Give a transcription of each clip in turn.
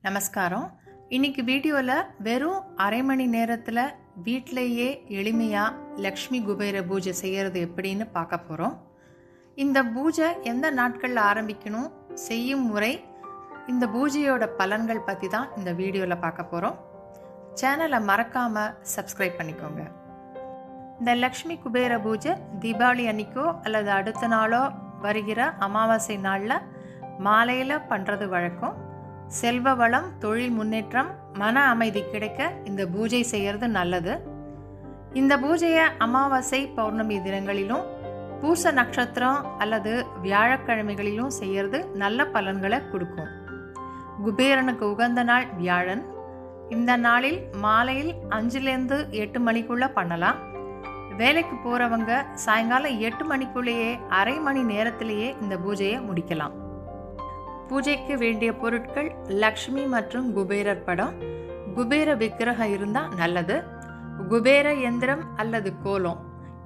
நமஸ்காரம். இன்னைக்கு வீடியோவில் வெறும் அரை மணி நேரத்தில் வீட்டிலேயே எளிமையாக லக்ஷ்மி குபேர பூஜை செய்கிறது எப்படின்னு பார்க்க போகிறோம். இந்த பூஜை எந்த நாட்களில் ஆரம்பிக்கணும், செய்யும் முறை, இந்த பூஜையோட பலன்கள் பற்றி தான் இந்த வீடியோவில் பார்க்க போகிறோம். சேனலை மறக்காமல் சப்ஸ்கிரைப் பண்ணிக்கோங்க. இந்த லக்ஷ்மி குபேர பூஜை தீபாவளி அன்னைக்கோ அல்லது அடுத்த நாளோ வருகிற அமாவாசை நாளில் மாலையில் பண்ணுறது வழக்கம். செல்வ வளம், தொழில் முன்னேற்றம், மன அமைதி கிடைக்க இந்த பூஜை செய்கிறது நல்லது. இந்த பூஜையை அமாவாசை, பௌர்ணமி தினங்களிலும் பூச நட்சத்திரம் அல்லது வியாழக்கிழமைகளிலும் செய்கிறது நல்ல பலன்களை கொடுக்கும். குபேரனுக்கு உகந்த நாள் வியாழன். இந்த நாளில் மாலையில் 5லேருந்து 8 மணிக்குள்ள பண்ணலாம். வேலைக்கு போகிறவங்க சாயங்காலம் 8 மணிக்குள்ளேயே அரை மணி நேரத்திலேயே இந்த பூஜையை முடிக்கலாம். பூஜைக்கு வேண்டிய பொருட்கள் லக்ஷ்மி மற்றும் குபேரர் படம், குபேர விக்கிரகம் இருந்தால் நல்லது, குபேர எந்திரம் அல்லது கோலம்,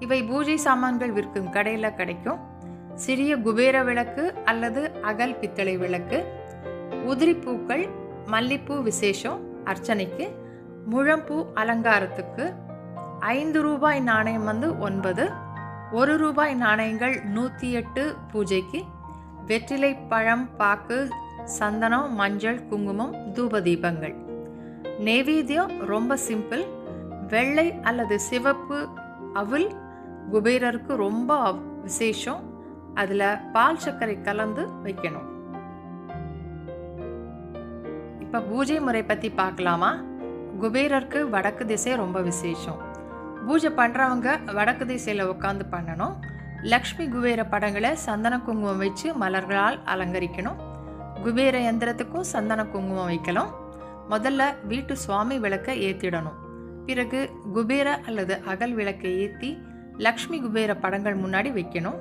இவை பூஜை சாமான்கள் விற்கும் கடையில் கிடைக்கும். சிறிய குபேர விளக்கு அல்லது அகல் பித்தளை விளக்கு, உதிரி பூக்கள், மல்லிப்பூ விசேஷம் அர்ச்சனைக்கு, முழம்பூ அலங்காரத்துக்கு, 5 ரூபாய் நாணயம் 9, 1 ரூபாய் நாணயங்கள் 108 பூஜைக்கு, வெற்றிலை, பழம், பாக்கு, சந்தனம், மஞ்சள், குங்குமம், தூப தீபங்கள். நெய்வேத்தியம் ரொம்ப சிம்பிள். வெள்ளை அல்லது சிவப்பு அவுல் குபேரருக்கு ரொம்ப விசேஷம். அதில் பால் சர்க்கரை கலந்து வைக்கணும். இப்போ பூஜை முறை பற்றி பார்க்கலாமா? குபேரருக்கு வடக்கு திசை ரொம்ப விசேஷம். பூஜை பண்ணுறவங்க வடக்கு திசையில் உட்காந்து பண்ணணும். லக்ஷ்மி குபேர படங்களை சந்தன குங்குமம் வச்சு மலர்களால் அலங்கரிக்கணும். குபேர யந்திரத்துக்கும் சந்தன குங்குமம் வைக்கலாம். முதல்ல வீட்டு சுவாமி விளக்கை ஏற்றிடணும். பிறகு குபேர அல்லது அகல் விளக்கை ஏற்றி லக்ஷ்மி குபேர படங்கள் முன்னாடி வைக்கணும்.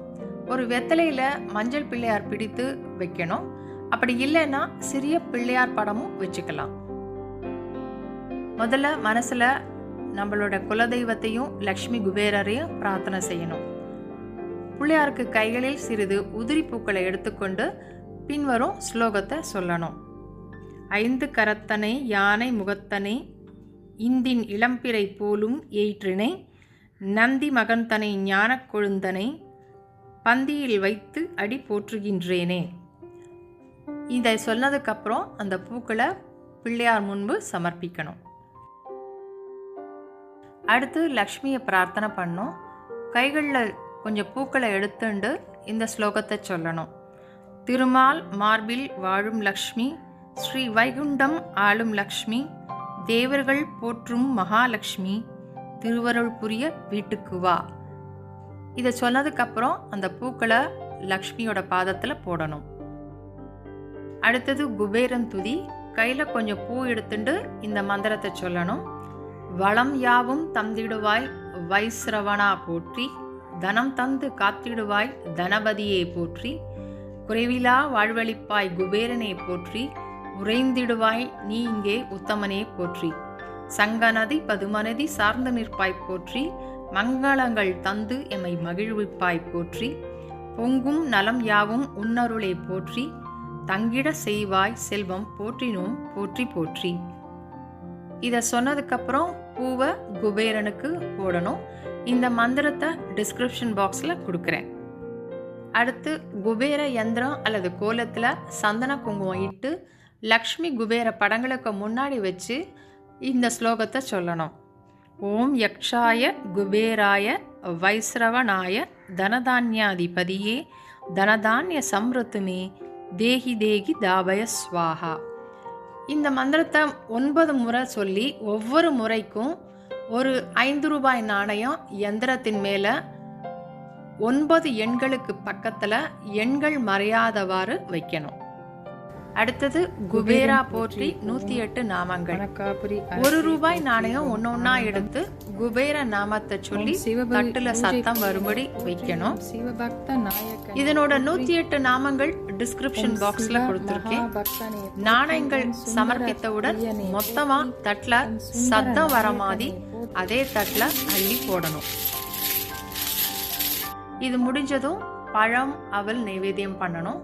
ஒரு வெத்தலையில் மஞ்சள் பிள்ளையார் பிடித்து வைக்கணும். அப்படி இல்லைன்னா சிறிய பிள்ளையார் படமும் வச்சுக்கலாம். முதல்ல மனசில் நம்மளோட குலதெய்வத்தையும் லக்ஷ்மி குபேரரையும் பிரார்த்தனை செய்யணும். பிள்ளையாருக்கு கைகளில் சிறிது உதிரி பூக்களை எடுத்துக்கொண்டு பின்வரும் ஸ்லோகத்தை சொல்லணும். 5 கரத்தனை யானை முகத்தனை, இந்தின் இளம்பிறை போலும் எயிற்றினை, நந்தி மகன்தனை ஞான கொழுந்தனை, பந்தியில் வைத்து அடி போற்றுகின்றேனே. இதை சொன்னதுக்கப்புறம் அந்த பூக்களை பிள்ளையார் முன்பு சமர்ப்பிக்கணும். அடுத்து லக்ஷ்மியை பிரார்த்தனை பண்ணணும். கைகளில் கொஞ்சம் பூக்களை எடுத்துண்டு இந்த ஸ்லோகத்தை சொல்லணும். திருமால் மார்பில் வாழும் லக்ஷ்மி, ஸ்ரீ வைகுண்டம் ஆளும் லக்ஷ்மி, தேவர்கள் போற்றும் மகாலட்சுமி, திருவருள் புரிய வீட்டுக்கு வா. இதை சொன்னதுக்கப்புறம் அந்த பூக்களை லக்ஷ்மியோட பாதத்தில் போடணும். அடுத்தது குபேரன் துதி. கையில் கொஞ்சம் பூ எடுத்துட்டு இந்த மந்திரத்தை சொல்லணும். வளம் யாவும் தந்திடுவாய் வைஸ்ரவணா போற்றி, தனம் தந்து காத்திடுவாய் தனபதியே போற்றி, குறைவிலா வாழ்வழிப்பாய் குபேரனே போற்றி, உறைந்திடுவாய் நீ இங்கே உத்தமனே போற்றி, சங்கநதி பதுமநதி சார்ந்து நிற்பாய் போற்றி, மங்களங்கள் தந்து எம்மை மகிழ்விப்பாய் போற்றி, பொங்கும் நலம் யாவும் உன்னருளே போற்றி, தங்கிட செய்வாய் செல்வம் போற்றினோம் போற்றி போற்றி. இதை சொன்னதுக்கப்புறம் பூவை குபேரனுக்கு போடணும். இந்த மந்திரத்தை டிஸ்கிரிப்ஷன் பாக்ஸில் கொடுக்குறேன். அடுத்து குபேர யந்திரம் அல்லது கோலத்தில் சந்தன குங்குமம் இட்டு லக்ஷ்மி குபேர படங்களுக்கு முன்னாடி வச்சு இந்த ஸ்லோகத்தை சொல்லணும். ஓம் யக்ஷாய குபேராய வைஸ்ரவனாய தனதான்யாதிபதியே தனதான்ய சம்ருத்துமே தேகி தேகி தாபய ஸ்வாஹா. இந்த மந்திரத்தை 9 முறை சொல்லி ஒவ்வொரு முறைக்கும் ஒரு 5 ரூபாய் நாணயம் யந்திரத்தின் மேலே 9 எண்களுக்கு பக்கத்தில் எண்கள் மறையாதவாறு வைக்கணும். அடுத்தது குபேரா போற்றி 108 நாமங்கள். 1 ரூபாய் நாணயம் ஒன்னொன்னா எடுத்து குபேர நாமத்தை சொல்லி தட்டுல சத்தம் வரும்படி வைக்கணும். இதனோட 108 நாமங்கள் டிஸ்கிரிப்ஷன் பாக்ஸ்ல கொடுத்திருக்கேன். நாணயங்கள் சமர்ப்பித்தவுடன் மொத்தமா தட்டுல சத்தம் வர மாதிரி அதே தட்டுல அள்ளி போடணும். இது முடிஞ்சதும் பழம், அவல் நைவேத்தியம் பண்ணணும்.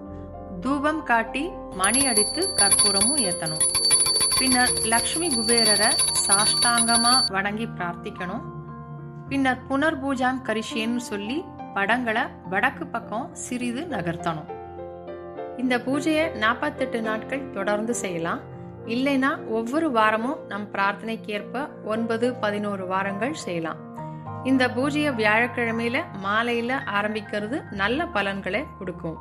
தூபம் காட்டி மணி அடித்து கற்பூரமும் ஏற்றணும். பின்னர் லக்ஷ்மி குபேரரை சாஷ்டாங்கமா வணங்கி பிரார்த்திக்கணும். பின்னர் புனர்பூஜாம் கரிஷேன்னு சொல்லி படங்களை வடக்கு பக்கம் சிறிது நகர்த்தணும். இந்த பூஜையை 48 நாட்கள் தொடர்ந்து செய்யலாம். இல்லைன்னா ஒவ்வொரு வாரமும் நம் பிரார்த்தனைக்கேற்ப 9, 11 வாரங்கள் செய்யலாம். இந்த பூஜையை வியாழக்கிழமையில மாலையில ஆரம்பிக்கிறது நல்ல பலன்களை கொடுக்கும்.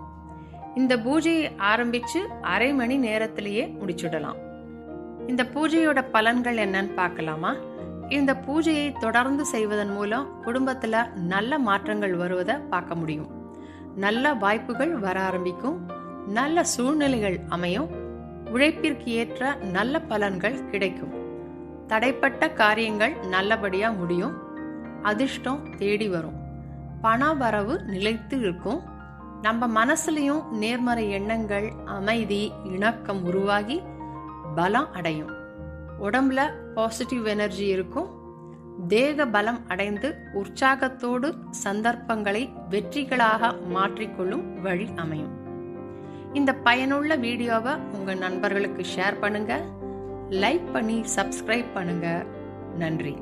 இந்த பூஜையை ஆரம்பிச்சு அரை மணி நேரத்திலேயே முடிச்சுடலாம். இந்த பூஜையோட பலன்கள் என்னன்னு பார்க்கலாமா? இந்த பூஜையை தொடர்ந்து செய்வதன் மூலம் குடும்பத்துல நல்ல மாற்றங்கள் வருவதை பார்க்க முடியும். நல்ல வாய்ப்புகள் வர ஆரம்பிக்கும். நல்ல சூழ்நிலைகள் அமையும். உழைப்பிற்கு ஏற்ற நல்ல பலன்கள் கிடைக்கும். தடைப்பட்ட காரியங்கள் நல்லபடியா முடியும். அதிர்ஷ்டம் தேடி வரும். பண வரவு நிலைத்து இருக்கும். நம்ம மனசுலயும் நேர்மறை எண்ணங்கள், அமைதி, இணக்கம் உருவாகி பலம் அடையும். உடம்புல பாசிட்டிவ் எனர்ஜி இருக்கும். தேக பலம் அடைந்து உற்சாகத்தோடு சந்தர்ப்பங்களை வெற்றிகளாக மாற்றிக்கொள்ளும் வழி அமையும். இந்த பயனுள்ள வீடியோவை உங்க நண்பர்களுக்கு ஷேர் பண்ணுங்க. லைக் பண்ணி சப்ஸ்கிரைப் பண்ணுங்க. நன்றி.